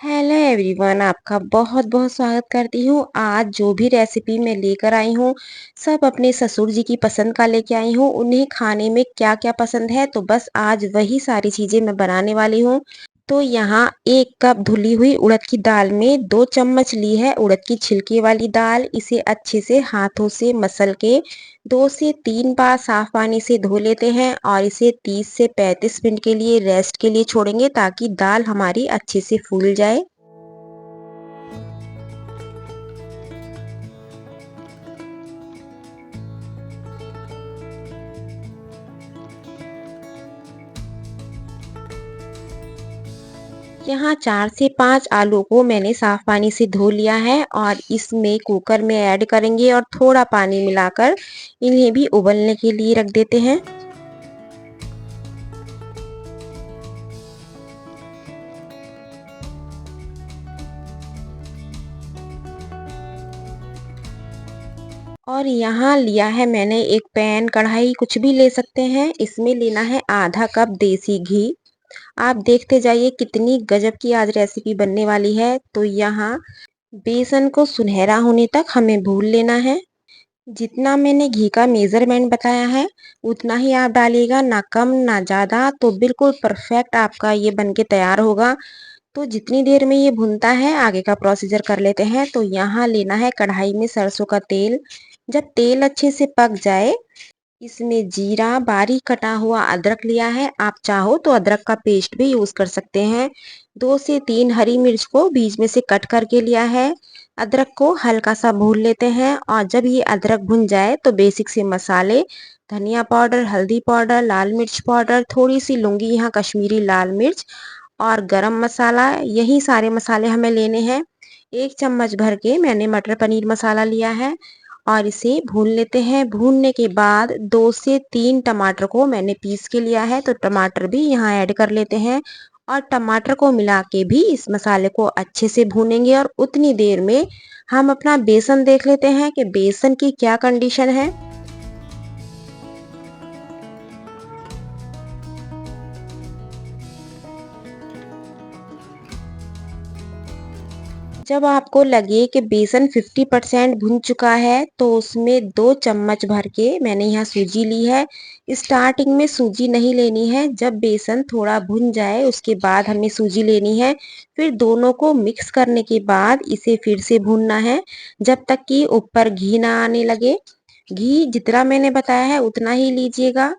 Hello everyone, आपका बहुत बहुत स्वागत करती हूँ। आज जो भी रेसिपी मैं लेकर आई हूँ सब अपने ससुर जी की पसंद का लेके आई हूँ। उन्हें खाने में क्या क्या पसंद है तो बस आज वही सारी चीज़ें मैं बनाने वाली हूँ। तो यहाँ 1 कप धुली हुई उड़द की दाल में 2 चम्मच ली है उड़द की छिलके वाली दाल। इसे अच्छे से हाथों से मसल के 2 से 3 बार साफ पानी से धो लेते हैं और इसे 30 से 35 मिनट के लिए रेस्ट के लिए छोड़ेंगे ताकि दाल हमारी अच्छे से फूल जाए। यहाँ 4 से 5 आलू को मैंने साफ पानी से धो लिया है और इसमें कुकर में ऐड करेंगे और थोड़ा पानी मिलाकर इन्हें भी उबलने के लिए रख देते हैं। और यहाँ लिया है मैंने एक पैन, कढ़ाई कुछ भी ले सकते हैं। इसमें लेना है आधा कप देसी घी। आप देखते जाइए कितनी गजब की आज रेसिपी बनने वाली है। तो यहाँ बेसन को सुनहरा होने तक हमें भून लेना है। जितना मैंने घी का मेजरमेंट बताया है उतना ही आप डालिएगा, ना कम ना ज़्यादा। तो बिल्कुल परफेक्ट आपका ये बनके तैयार होगा। तो जितनी देर में ये भुनता है आगे का प्रोसीजर कर लेते हैं। तो यहाँ लेना है कढ़ाई में सरसों का तेल। जब तेल अच्छे से पक जाए इसमें जीरा, बारीक कटा हुआ अदरक लिया है। आप चाहो तो अदरक का पेस्ट भी यूज कर सकते हैं। 2 से 3 हरी मिर्च को बीच में से कट करके लिया है। अदरक को हल्का सा भून लेते हैं और जब ये अदरक भुन जाए तो बेसिक से मसाले, धनिया पाउडर, हल्दी पाउडर, लाल मिर्च पाउडर, थोड़ी सी लूंगी यहाँ कश्मीरी लाल मिर्च और गरम मसाला, यही सारे मसाले हमें लेने हैं। 1 चम्मच भर के मैंने मटर पनीर मसाला लिया है और इसे भून लेते हैं। भूनने के बाद 2 से 3 टमाटर को मैंने पीस के लिया है, तो टमाटर भी यहाँ ऐड कर लेते हैं और टमाटर को मिला के भी इस मसाले को अच्छे से भूनेंगे। और उतनी देर में हम अपना बेसन देख लेते हैं कि बेसन की क्या कंडीशन है। जब आपको लगे कि बेसन 50% भुन चुका है तो उसमें 2 चम्मच भर के मैंने यहाँ सूजी ली है। स्टार्टिंग में सूजी नहीं लेनी है, जब बेसन थोड़ा भुन जाए उसके बाद हमें सूजी लेनी है। फिर दोनों को मिक्स करने के बाद इसे फिर से भूनना है जब तक कि ऊपर घी ना आने लगे। घी जितना मैंने बताया है उतना ही लीजिएगा,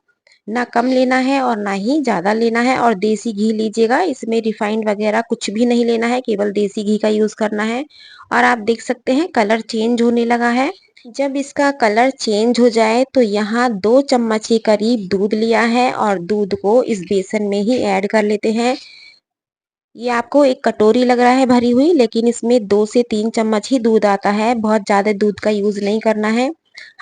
ना कम लेना है और ना ही ज़्यादा लेना है। और देसी घी लीजिएगा, इसमें रिफाइंड वगैरह कुछ भी नहीं लेना है, केवल देसी घी का यूज़ करना है। और आप देख सकते हैं कलर चेंज होने लगा है। जब इसका कलर चेंज हो जाए तो यहाँ 2 चम्मच के करीब दूध लिया है और दूध को इस बेसन में ही ऐड कर लेते हैं। ये आपको एक कटोरी लग रहा है भरी हुई, लेकिन इसमें 2 से 3 चम्मच ही दूध आता है। बहुत ज़्यादा दूध का यूज़ नहीं करना है।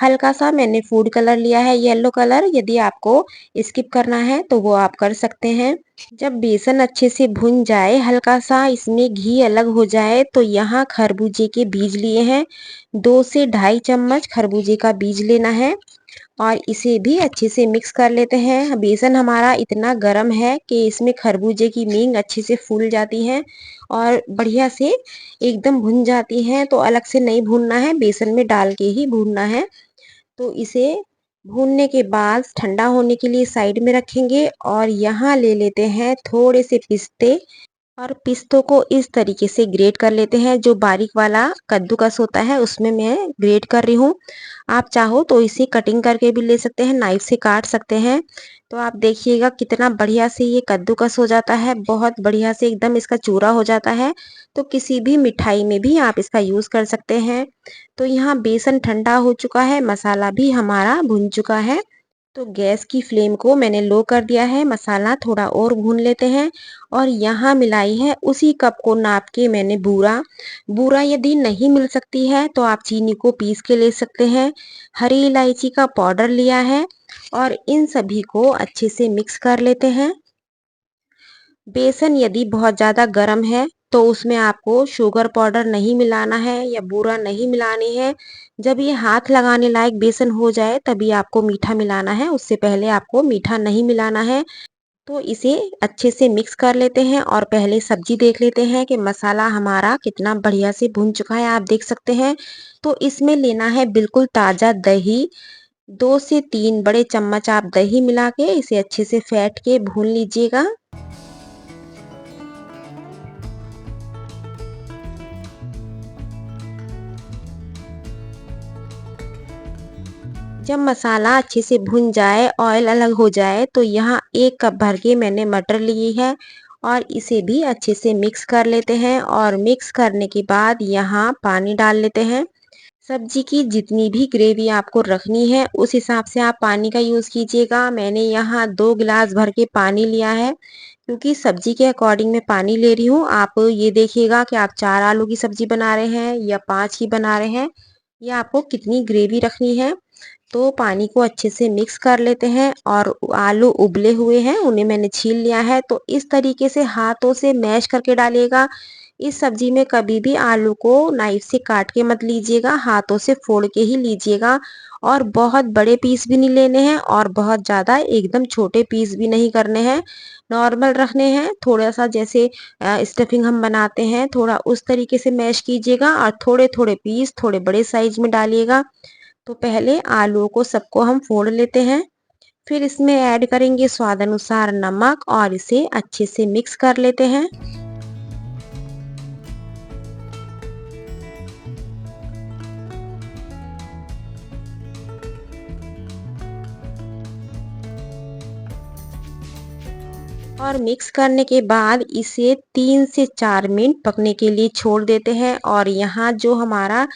हल्का सा मैंने फूड कलर लिया है, येलो कलर। यदि आपको स्किप करना है तो वो आप कर सकते हैं। जब बेसन अच्छे से भुन जाए, हल्का सा इसमें घी अलग हो जाए, तो यहाँ खरबूजे के बीज लिए हैं। 2 से ढाई चम्मच खरबूजे का बीज लेना है और इसे भी अच्छे से मिक्स कर लेते हैं। बेसन हमारा इतना गर्म है कि इसमें खरबूजे की मींग अच्छे से फूल जाती है और बढ़िया से एकदम भुन जाती हैं। तो अलग से नहीं भूनना है, बेसन में डाल के ही भूनना है। तो इसे भूनने के बाद ठंडा होने के लिए साइड में रखेंगे और यहाँ ले लेते हैं थोड़े से पिस्ते और पिस्तों को इस तरीके से ग्रेट कर लेते हैं। जो बारीक वाला कद्दूकस होता है उसमें मैं ग्रेट कर रही हूँ। आप चाहो तो इसे कटिंग करके भी ले सकते हैं, नाइफ से काट सकते हैं। तो आप देखिएगा कितना बढ़िया से ये कद्दूकस हो जाता है, बहुत बढ़िया से एकदम इसका चूरा हो जाता है। तो किसी भी मिठाई में भी आप इसका यूज़ कर सकते हैं। तो यहाँ बेसन ठंडा हो चुका है, मसाला भी हमारा भुन चुका है। तो गैस की फ्लेम को मैंने लो कर दिया है। मसाला थोड़ा और भून लेते हैं और यहाँ मिलाई है उसी कप को नाप के मैंने बूरा। बूरा यदि नहीं मिल सकती है तो आप चीनी को पीस के ले सकते हैं। हरी इलायची का पाउडर लिया है और इन सभी को अच्छे से मिक्स कर लेते हैं। बेसन यदि बहुत ज़्यादा गर्म है तो उसमें आपको शुगर पाउडर नहीं मिलाना है या बूरा नहीं मिलानी है। जब ये हाथ लगाने लायक बेसन हो जाए तभी आपको मीठा मिलाना है, उससे पहले आपको मीठा नहीं मिलाना है। तो इसे अच्छे से मिक्स कर लेते हैं और पहले सब्जी देख लेते हैं कि मसाला हमारा कितना बढ़िया से भुन चुका है, आप देख सकते हैं। तो इसमें लेना है बिल्कुल ताज़ा दही, 2 से 3 बड़े चम्मच आप दही मिला के इसे अच्छे से फेंट के भून लीजिएगा। जब मसाला अच्छे से भुन जाए, ऑयल अलग हो जाए, तो यहाँ 1 कप भर के मैंने मटर ली है और इसे भी अच्छे से मिक्स कर लेते हैं और मिक्स करने के बाद यहाँ पानी डाल लेते हैं। सब्जी की जितनी भी ग्रेवी आपको रखनी है उस हिसाब से आप पानी का यूज़ कीजिएगा। मैंने यहाँ 2 गिलास भर के पानी लिया है, क्योंकि सब्जी के अकॉर्डिंग मैं पानी ले रही हूँ। आप ये देखिएगा कि आप 4 आलू की सब्जी बना रहे हैं या 5 ही बना रहे हैं, या आपको कितनी ग्रेवी रखनी है। तो पानी को अच्छे से मिक्स कर लेते हैं और आलू उबले हुए हैं, उन्हें मैंने छील लिया है। तो इस तरीके से हाथों से मैश करके डालिएगा। इस सब्जी में कभी भी आलू को नाइफ से काट के मत लीजिएगा, हाथों से फोड़ के ही लीजिएगा। और बहुत बड़े पीस भी नहीं लेने हैं और बहुत ज़्यादा एकदम छोटे पीस भी नहीं करने हैं, नॉर्मल रखने हैं। थोड़ा सा जैसे स्टफिंग हम बनाते हैं, थोड़ा उस तरीके से मैश कीजिएगा और थोड़े थोड़े पीस थोड़े बड़े साइज में डालिएगा। तो पहले आलूओं को सबको हम फोड़ लेते हैं, फिर इसमें ऐड करेंगे स्वाद अनुसार नमक और इसे अच्छे से मिक्स कर लेते हैं। और मिक्स करने के बाद इसे 3 से 4 मिनट पकने के लिए छोड़ देते हैं। और यहाँ जो हमारा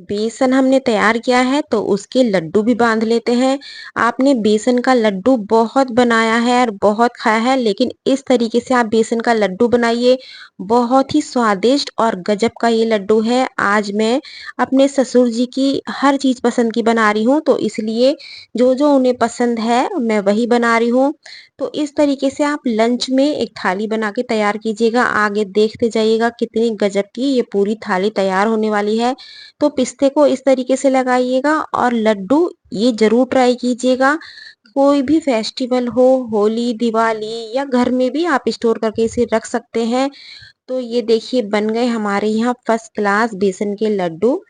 बेसन हमने तैयार किया है तो उसके लड्डू भी बांध लेते हैं। आपने बेसन का लड्डू बहुत बनाया है और बहुत खाया है, लेकिन इस तरीके से आप बेसन का लड्डू बनाइए, बहुत ही स्वादिष्ट और गजब का ये लड्डू है। आज मैं अपने ससुर जी की हर चीज़ पसंद की बना रही हूँ, तो इसलिए जो जो उन्हें पसंद है मैं वही बना रही हूँ। तो इस तरीके से आप लंच में एक थाली बना के तैयार कीजिएगा। आगे देखते जाइएगा कितनी गजब की ये पूरी थाली तैयार होने वाली है। तो पिस्ते को इस तरीके से लगाइएगा और लड्डू ये ज़रूर ट्राई कीजिएगा। कोई भी फेस्टिवल हो, होली, दिवाली या घर में भी आप स्टोर करके इसे रख सकते हैं। तो ये देखिए बन गए हमारे यहाँ फर्स्ट क्लास बेसन के लड्डू।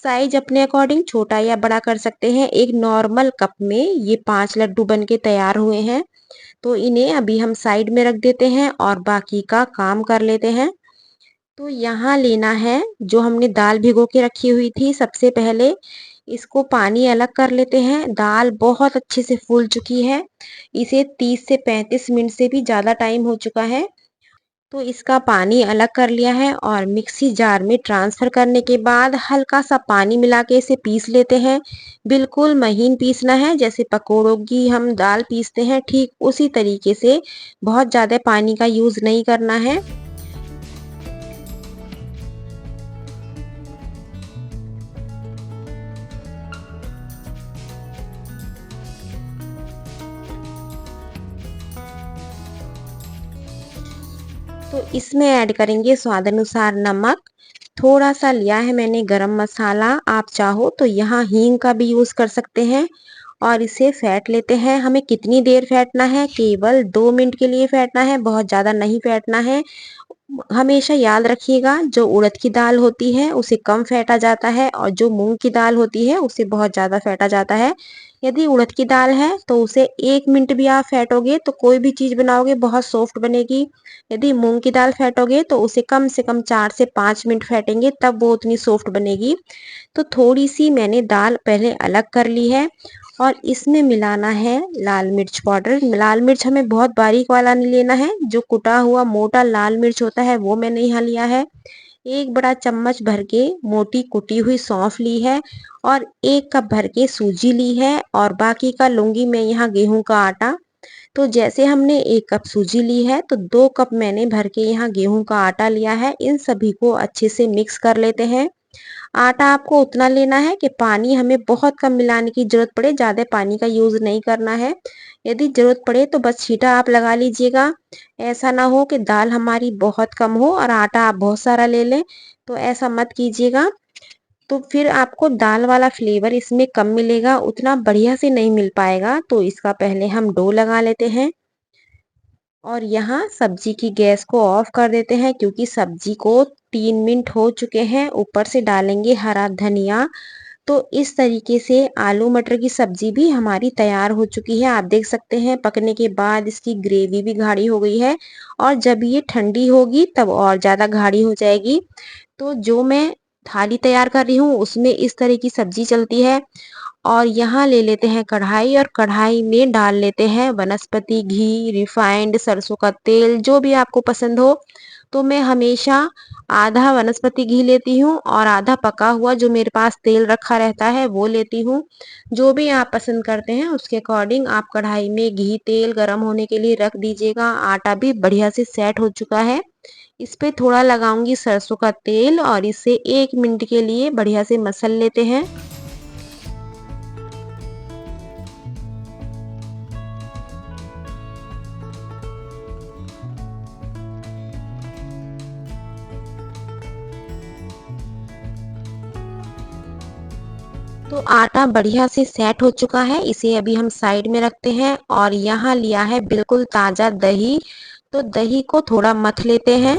साइज अपने अकॉर्डिंग छोटा या बड़ा कर सकते हैं। एक नॉर्मल कप में ये 5 लड्डू बन के तैयार हुए हैं। तो इन्हें अभी हम साइड में रख देते हैं और बाकी का काम कर लेते हैं। तो यहाँ लेना है जो हमने दाल भिगो के रखी हुई थी, सबसे पहले इसको पानी अलग कर लेते हैं। दाल बहुत अच्छे से फूल चुकी है, इसे 30 से 35 मिनट से भी ज़्यादा टाइम हो चुका है। तो इसका पानी अलग कर लिया है और मिक्सी जार में ट्रांसफ़र करने के बाद हल्का सा पानी मिला के इसे पीस लेते हैं। बिल्कुल महीन पीसना है, जैसे पकौड़ों की हम दाल पीसते हैं ठीक उसी तरीके से, बहुत ज़्यादा पानी का यूज़ नहीं करना है। तो इसमें ऐड करेंगे स्वाद अनुसार नमक, थोड़ा सा लिया है मैंने गरम मसाला, आप चाहो तो यहाँ हींग का भी यूज़ कर सकते हैं। और इसे फेंट लेते हैं। हमें कितनी देर फेंटना है? केवल 2 मिनट के लिए फेंटना है, बहुत ज़्यादा नहीं फेंटना है। हमेशा याद रखिएगा जो उड़द की दाल होती है उसे कम फेंटा जाता है और जो मूंग की दाल होती है उसे बहुत ज़्यादा फेंटा जाता है। यदि उड़द की दाल है तो उसे 1 मिनट भी आप फेंटोगे तो कोई भी चीज़ बनाओगे बहुत सॉफ्ट बनेगी। यदि मूंग की दाल फेंटोगे तो उसे कम से कम 4 से 5 मिनट फेंटेंगे तब वो उतनी सॉफ्ट बनेगी। तो थोड़ी सी मैंने दाल पहले अलग कर ली है और इसमें मिलाना है लाल मिर्च पाउडर। लाल मिर्च हमें बहुत बारीक वाला नहीं लेना है, जो कुटा हुआ मोटा लाल मिर्च होता है वो मैंने यहाँ लिया है। 1 बड़ा चम्मच भर के मोटी कुटी हुई सौंफ ली है और 1 कप भर के सूजी ली है और बाकी का लूँगी मैं यहाँ गेहूँ का आटा। तो जैसे हमने 1 कप सूजी ली है तो 2 कप मैंने भर के यहाँ गेहूँ का आटा लिया है। इन सभी को अच्छे से मिक्स कर लेते हैं। आटा आपको उतना लेना है कि पानी हमें बहुत कम मिलाने की ज़रूरत पड़े, ज़्यादा पानी का यूज़ नहीं करना है। यदि ज़रूरत पड़े तो बस छींटा आप लगा लीजिएगा। ऐसा ना हो कि दाल हमारी बहुत कम हो और आटा आप बहुत सारा ले लें, तो ऐसा मत कीजिएगा। तो फिर आपको दाल वाला फ्लेवर इसमें कम मिलेगा, उतना बढ़िया से नहीं मिल पाएगा। तो इसका पहले हम डो लगा लेते हैं। और यहाँ सब्जी की गैस को ऑफ कर देते हैं क्योंकि सब्जी को 3 मिनट हो चुके हैं। ऊपर से डालेंगे हरा धनिया। तो इस तरीके से आलू मटर की सब्जी भी हमारी तैयार हो चुकी है। आप देख सकते हैं पकने के बाद इसकी ग्रेवी भी गाढ़ी हो गई है और जब ये ठंडी होगी तब और ज़्यादा गाढ़ी हो जाएगी। तो जो मैं थाली तैयार कर रही हूँ उसमें इस तरह की सब्जी चलती है। और यहाँ ले लेते हैं कढ़ाई और कढ़ाई में डाल लेते हैं वनस्पति घी, रिफाइंड सरसों का तेल, जो भी आपको पसंद हो। तो मैं हमेशा आधा वनस्पति घी लेती हूँ और आधा पका हुआ जो मेरे पास तेल रखा रहता है वो लेती हूँ। जो भी आप पसंद करते हैं उसके अकॉर्डिंग आप कढ़ाई में घी तेल गरम होने के लिए रख दीजिएगा। आटा भी बढ़िया से सेट हो चुका है। इस पे थोड़ा लगाऊंगी सरसों का तेल और इसे 1 मिनट के लिए बढ़िया से मसल लेते हैं। तो आटा बढ़िया से सेट हो चुका है। इसे अभी हम साइड में रखते हैं और यहाँ लिया है बिल्कुल ताज़ा दही। तो दही को थोड़ा मथ लेते हैं।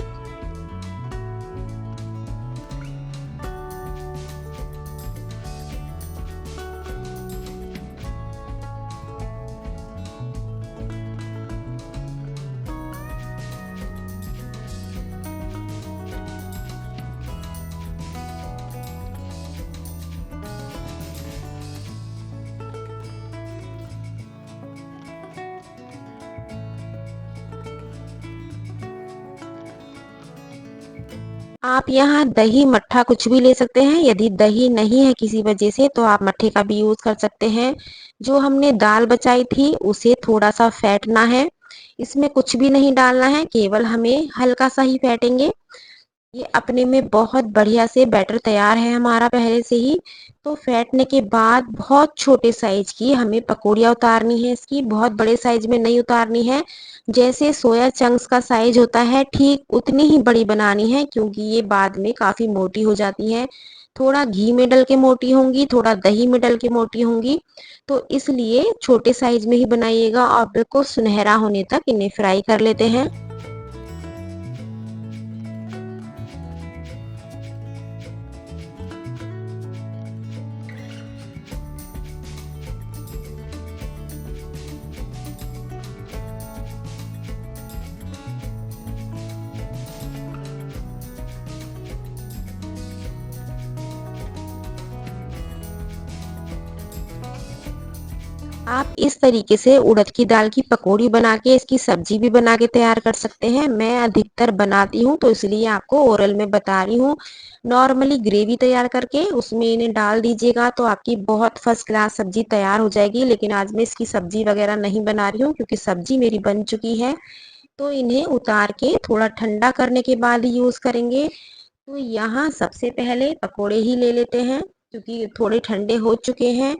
आप यहाँ दही मट्ठा कुछ भी ले सकते हैं। यदि दही नहीं है किसी वजह से तो आप मट्ठे का भी यूज़ कर सकते हैं। जो हमने दाल बचाई थी उसे थोड़ा सा फेंटना है। इसमें कुछ भी नहीं डालना है, केवल हमें हल्का सा ही फेंटेंगे। ये अपने में बहुत बढ़िया से बैटर तैयार है हमारा पहले से ही। तो फेंटने के बाद बहुत छोटे साइज की हमें पकौड़ियाँ उतारनी है इसकी, बहुत बड़े साइज में नहीं उतारनी है। जैसे सोया चंक्स का साइज होता है ठीक उतनी ही बड़ी बनानी है क्योंकि ये बाद में काफ़ी मोटी हो जाती हैं। थोड़ा घी में डल के मोटी होंगी, थोड़ा दही में डल के मोटी होंगी। तो इसलिए छोटे साइज में ही बनाइएगा और बिल्कुल सुनहरा होने तक इन्हें फ्राई कर लेते हैं। आप इस तरीके से उड़द की दाल की पकौड़ी बना के इसकी सब्जी भी बना के तैयार कर सकते हैं। मैं अधिकतर बनाती हूँ तो इसलिए आपको ओरल में बता रही हूँ। नॉर्मली ग्रेवी तैयार करके उसमें इन्हें डाल दीजिएगा तो आपकी बहुत फर्स्ट क्लास सब्जी तैयार हो जाएगी। लेकिन आज मैं इसकी सब्जी वगैरह नहीं बना रही हूँ क्योंकि सब्जी मेरी बन चुकी है। तो इन्हें उतार के थोड़ा ठंडा करने के बाद ही यूज़ करेंगे। तो यहाँ सबसे पहले पकोड़े ही ले लेते हैं क्योंकि थोड़े ठंडे हो चुके हैं।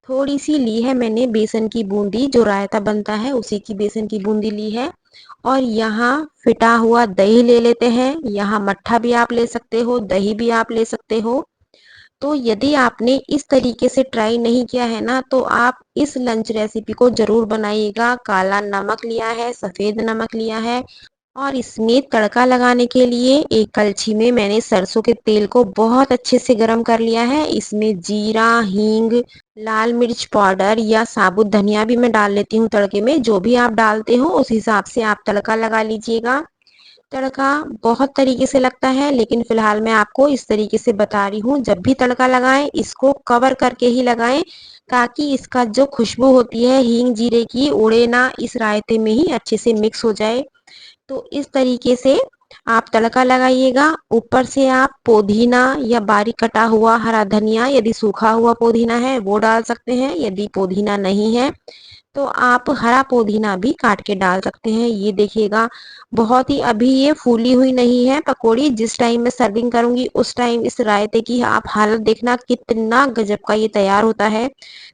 थोड़ी सी ली है मैंने बेसन की बूंदी, जो रायता बनता है उसी की बेसन की बूंदी ली है। और यहाँ फिटा हुआ दही ले लेते हैं। यहाँ मट्ठा भी आप ले सकते हो, दही भी आप ले सकते हो। तो यदि आपने इस तरीके से ट्राई नहीं किया है ना तो आप इस लंच रेसिपी को जरूर बनाइएगा। काला नमक लिया है, सफेद नमक लिया है और इसमें तड़का लगाने के लिए एक कलछी में मैंने सरसों के तेल को बहुत अच्छे से गरम कर लिया है। इसमें जीरा, हींग, लाल मिर्च पाउडर या साबुत धनिया भी मैं डाल लेती हूँ तड़के में। जो भी आप डालते हो उस हिसाब से आप तड़का लगा लीजिएगा। तड़का बहुत तरीके से लगता है लेकिन फिलहाल मैं आपको इस तरीके से बता रही हूँ। जब भी तड़का लगाएं इसको कवर करके ही लगाएं ताकि इसका जो खुशबू होती है हींग जीरे की उड़े ना, इस रायते में ही अच्छे से मिक्स हो जाए। तो इस तरीके से आप तड़का लगाइएगा। ऊपर से आप पुदीना या बारीक कटा हुआ हरा धनिया, यदि सूखा हुआ पुदीना है वो डाल सकते हैं। यदि पुदीना नहीं है तो आप हरा पुदीना भी काट के डाल सकते हैं। ये देखिएगा बहुत ही अभी ये फूली हुई नहीं है पकौड़ी। जिस टाइम मैं सर्विंग करूंगी उस टाइम इस रायते की आप हालत देखना कितना गजब का ये तैयार होता है।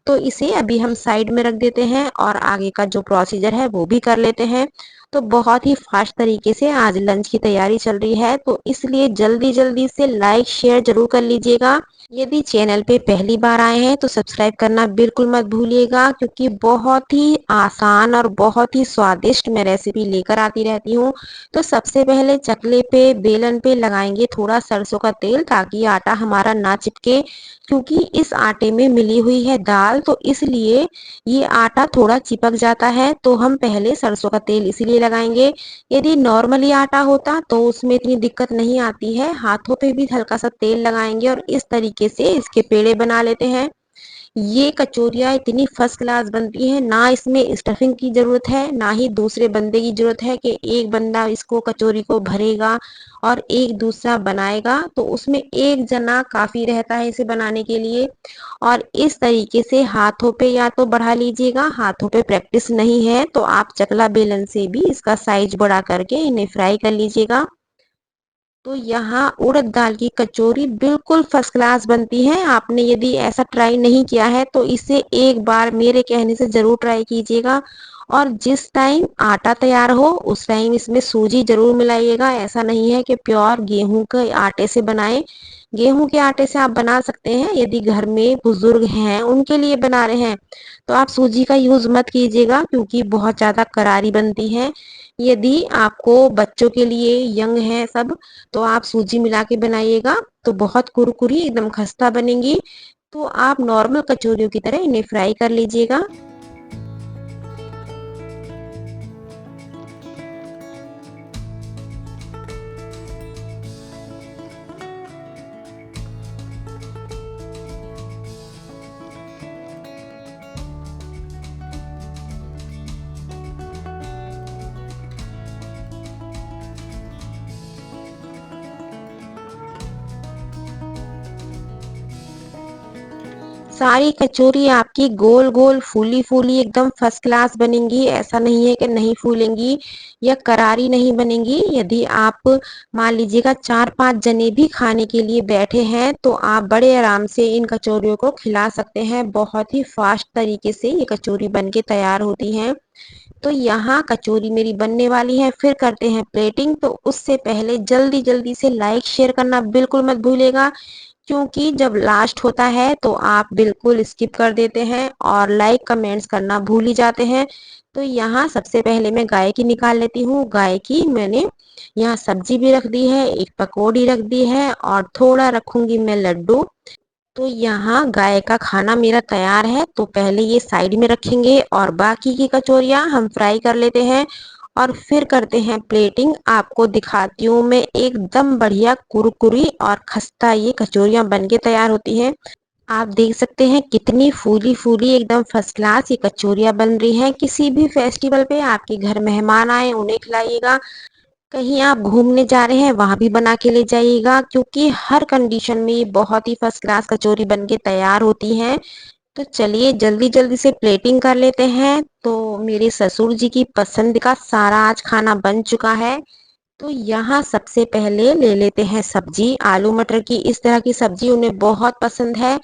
तो इसे अभी हम साइड में रख देते हैं और आगे का जो प्रोसीजर है वो भी कर लेते हैं। तो बहुत ही फास्ट तरीके से आज लंच की तैयारी चल रही है, तो इसलिए जल्दी-जल्दी से लाइक शेयर ज़रूर कर लीजिएगा। यदि चैनल पे पहली बार आए हैं तो सब्सक्राइब करना बिल्कुल मत भूलिएगा, क्योंकि बहुत ही आसान और बहुत ही स्वादिष्ट मैं रेसिपी लेकर आती रहती हूँ। तो सबसे पहले चकले पे, बेलन पे लगाएंगे थोड़ा सरसों का तेल, ताकि आटा हमारा ना चिपके, क्योंकि इस आटे में मिली हुई है दाल, तो इसलिए ये आटा थोड़ा चिपक जाता है। तो हम पहले सरसों का तेल इसीलिए लगाएंगे। यदि नॉर्मली आटा होता तो उसमें इतनी दिक्कत नहीं आती है। हाथों पे भी हल्का सा तेल लगाएंगे और इस तरीके से इसके पेड़े बना लेते हैं। ये कचौरियाँ इतनी फर्स्ट क्लास बनती हैं, ना इसमें स्टफिंग की ज़रूरत है, ना ही दूसरे बंदे की ज़रूरत है कि एक बंदा इसको कचौरी को भरेगा और एक दूसरा बनाएगा, तो उसमें एक जना काफ़ी रहता है इसे बनाने के लिए। और इस तरीके से हाथों पे या तो बढ़ा लीजिएगा, हाथों पे प्रैक्टिस नहीं है तो आप चकला बेलन से भी इसका साइज बड़ा करके इन्हें फ्राई कर लीजिएगा। तो यहाँ उड़द दाल की कचौरी बिल्कुल फर्स्ट क्लास बनती है। आपने यदि ऐसा ट्राई नहीं किया है तो इसे एक बार मेरे कहने से ज़रूर ट्राई कीजिएगा। और जिस टाइम आटा तैयार हो उस टाइम इसमें सूजी ज़रूर मिलाइएगा। ऐसा नहीं है कि प्योर गेहूं के आटे से बनाएं। गेहूं के आटे से आप बना सकते हैं, यदि घर में बुजुर्ग हैं उनके लिए बना रहे हैं तो आप सूजी का यूज़ मत कीजिएगा, क्योंकि बहुत ज़्यादा करारी बनती है। यदि आपको बच्चों के लिए, यंग है सब, तो आप सूजी मिला के बनाइएगा तो बहुत कुरकुरी एकदम खस्ता बनेंगी। तो आप नॉर्मल कचौरियों की तरह इन्हें फ्राई कर लीजिएगा। सारी कचौरी आपकी गोल गोल फूली फूली एकदम फर्स्ट क्लास बनेंगी। ऐसा नहीं है कि नहीं फूलेंगी या करारी नहीं बनेंगी। यदि आप मान लीजिएगा 4-5 जने भी खाने के लिए बैठे हैं तो आप बड़े आराम से इन कचौरियों को खिला सकते हैं। बहुत ही फास्ट तरीके से ये कचौरी बन के तैयार होती हैं। तो यहाँ कचौरी मेरी बनने वाली है, फिर करते हैं प्लेटिंग। तो उससे पहले जल्दी जल्दी से लाइक शेयर करना बिल्कुल मत भूलिएगा, क्योंकि जब लास्ट होता है तो आप बिल्कुल स्किप कर देते हैं और लाइक कमेंट्स करना भूल ही जाते हैं। तो यहाँ सबसे पहले मैं गाय की निकाल लेती हूँ। गाय की मैंने यहाँ सब्जी भी रख दी है, एक पकौड़ी रख दी है और थोड़ा रखूंगी मैं लड्डू। तो यहाँ गाय का खाना मेरा तैयार है, तो पहले ये साइड में रखेंगे और बाकी की कचौरियाँ हम फ्राई कर लेते हैं और फिर करते हैं प्लेटिंग। आपको दिखाती हूँ मैं एकदम बढ़िया कुरकुरी और खस्ता ये कचौरियाँ बन के तैयार होती हैं। आप देख सकते हैं कितनी फूली फूली एकदम फर्स्ट क्लास ये कचौरियाँ बन रही हैं। किसी भी फेस्टिवल पे आपके घर मेहमान आए उन्हें खिलाइएगा। कहीं आप घूमने जा रहे हैं वहां भी बना के ले जाइएगा, क्योंकि हर कंडीशन में ये बहुत ही फर्स्ट क्लास कचौरी बन के तैयार होती हैं। तो चलिए जल्दी जल्दी से प्लेटिंग कर लेते हैं। तो मेरे ससुर जी की पसंद का सारा आज खाना बन चुका है। तो यहाँ सबसे पहले ले लेते हैं सब्जी। आलू मटर की इस तरह की सब्जी उन्हें बहुत पसंद है।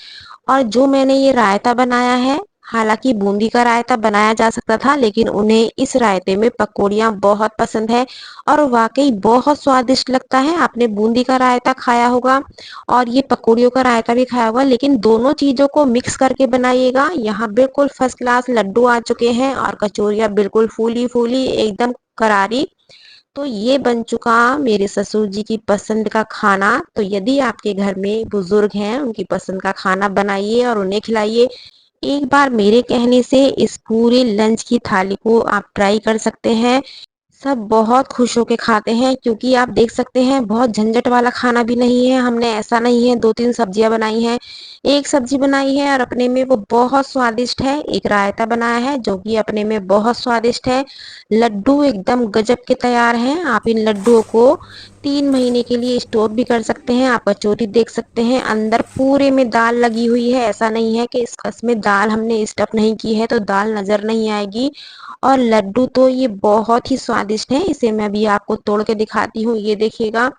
और जो मैंने ये रायता बनाया है, हालांकि बूंदी का रायता बनाया जा सकता था, लेकिन उन्हें इस रायते में पकौड़ियाँ बहुत पसंद है और वाकई बहुत स्वादिष्ट लगता है। आपने बूंदी का रायता खाया होगा और ये पकौड़ियों का रायता भी खाया होगा, लेकिन दोनों चीजों को मिक्स करके बनाइएगा। यहाँ बिल्कुल फर्स्ट क्लास लड्डू आ चुके हैं और कचौरियाँ बिल्कुल फूली फूली एकदम करारी। तो ये बन चुका मेरे ससुर जी की पसंद का खाना। तो यदि आपके घर में बुजुर्ग हैं, उनकी पसंद का खाना बनाइए और उन्हें खिलाइए। एक बार मेरे कहने से इस पूरे लंच की थाली को आप ट्राई कर सकते हैं। सब बहुत खुश होके खाते हैं, क्योंकि आप देख सकते हैं बहुत झंझट वाला खाना भी नहीं है। हमने ऐसा नहीं है 2-3 सब्जियां बनाई हैं, एक सब्जी बनाई है और अपने में वो बहुत स्वादिष्ट है। एक रायता बनाया है जो कि अपने में बहुत स्वादिष्ट है। लड्डू एकदम गजब के तैयार हैं। आप इन लड्डुओं को 3 महीने के लिए स्टोर भी कर सकते हैं। आप कचौरी देख सकते हैं अंदर पूरे में दाल लगी हुई है। ऐसा नहीं है कि इसमें दाल हमने स्टफ नहीं की है तो दाल नजर नहीं आएगी। और लड्डू तो ये बहुत ही स्वादिष्ट है। इसे मैं भी आपको तोड़ के दिखाती हूँ, ये देखिएगा।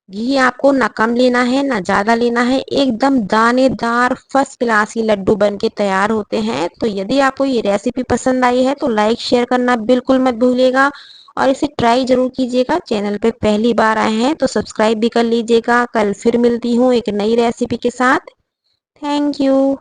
घी आपको ना कम लेना है ना ज़्यादा लेना है, एकदम दानेदार फर्स्ट क्लास ये लड्डू बन के तैयार होते हैं। तो यदि आपको ये रेसिपी पसंद आई है तो लाइक शेयर करना बिल्कुल मत भूलिएगा और इसे ट्राई ज़रूर कीजिएगा। चैनल पे पहली बार आए हैं तो सब्सक्राइब भी कर लीजिएगा। कल फिर मिलती हूँ एक नई रेसिपी के साथ। Thank you.